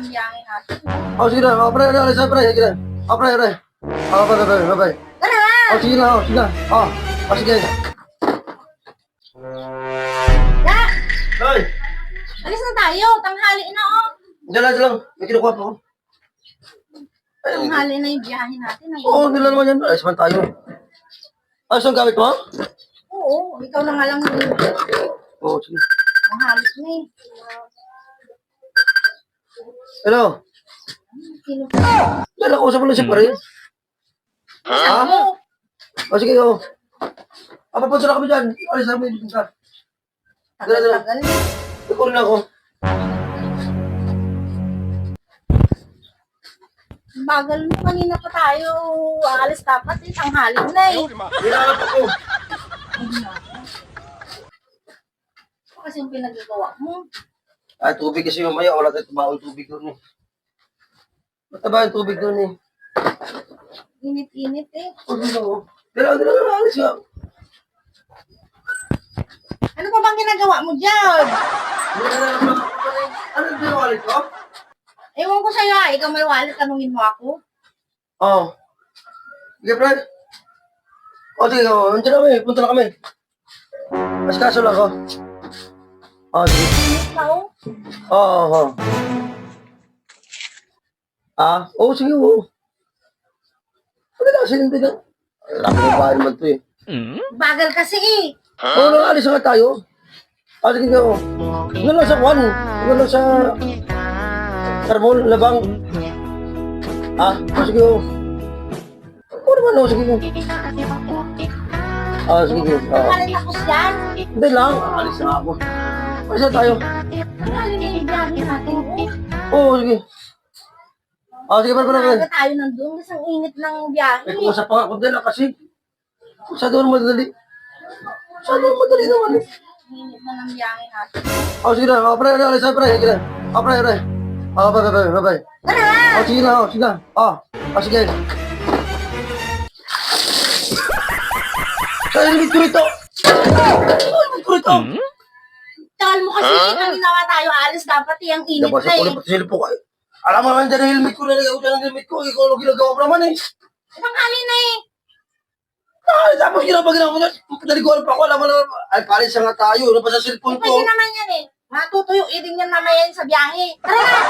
ng biyahe natin. Oh, sige na. Oh, pre, alis na, pre. Sige na. Oh, pre. Oh, bye. Tara na! Oh, sige na. Oh, sige. Ya! Hoy! Alis na tayo. Tanghali na, oh. Diyan lang. May kinukuha pa ako. Tanghali na yung biyahe natin. Oo, nila naman yan. Alis man tayo. Ayos ang gamit mo? Oo, ikaw na nga lang yung Oo, sige. tanghali na eh. Hello? Sino Dala ko, usap mo lang siya pa rin. Ha? mo? O, sige, o. Papunta na kami dyan. Alis na kami. Tagal-tagal. Ikaw rin ako. Bagal mo, kanina pa tayo aalis dapat eh. Tanghali na eh. Hinanap ako. Kasi yung pinagagawa mo. Ay, tubig kasi mamaya. Wala tayong tabaong tubig doon eh. Mataba yung tubig doon eh. Init-init eh. O, dito o. Dala, alis ka. Ano pa bang ginagawa mo dyan? Ano yung pinawalit ko? Ewan ko sa'yo ah. Ikaw may wallet, tanungin mo ako. Oo. Sige, Brad. O, sige, o. Nandiyan na kami. Punta na kami. Mas kaso lang ako. O, sige. Init na oh. Oo. Ah? Oo, sige, oo. Ano lang, sinindi lang. Laki ng bahay naman to eh. Bagal kasi eh. Oo, alis na nga tayo. Ah, sige, oo. Ano lang sa kwan? Ano lang sa... Carbon, labang. Ah, sige, oo. Oo naman, oo, sige. Ah, sige, oo. Tanghali na ko yan. Hindi lang, alis na ako. Alis na tayo. Tanghali na yung biyahe natin oh. Oo, sige. Ah, sige, para. Maaga tayo nandun kasi ang init ng biyahe. May kumasap pa ako din kasi. Masyado madali. Masyado madali naman eh. Init na ng biyahe natin. Oh, sige na. Oh, pre, alis na, pre. Sige na. Oh, pre. Oh, bye. Tara na! Oh, sige na. Oh, sige. Sa helmet ko rito. Tagal mo kasi kanina nga tayo alis dapat eh. Ang init Diba, na sa eh. ulit pati silip ko. Alam mo naman dyan ang helmet ko. Nalagay ko dyan ang helmet ko. Ikaw ang ginagawa ko naman eh. Tanghali na eh. Ah, tapos ginagawa ko dyan. Naliguan pa ako. Alam mo naman. Ay, palis na nga tayo. Ano pa sa cellphone ko? Pwede naman yan eh. Matutuyo din yan mamaya sa biyahe. Tara na!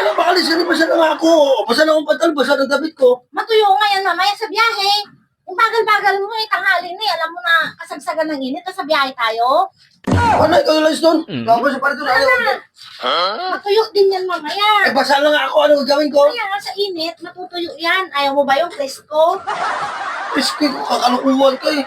Ano ba kalis? Ano basa na nga ako? Basa na akong pantal. Basa na damit ko. Matuyo nga yan mamaya sa biyahe. Yung bagal-bagal mo eh. Tanghali na eh. Alam mo na kasagsagan ng init. Sa biyahe tayo. Ano, ikaw yung lines doon? Tapos sa parito na ayaw. Matuyo din yan mamaya. Eh, basa na nga ako. Ano gagawin ko? Kaya nga sa init, matutuyo yan. Ayaw mo ba yung presko? Iski ko, kakalukuhan ka eh.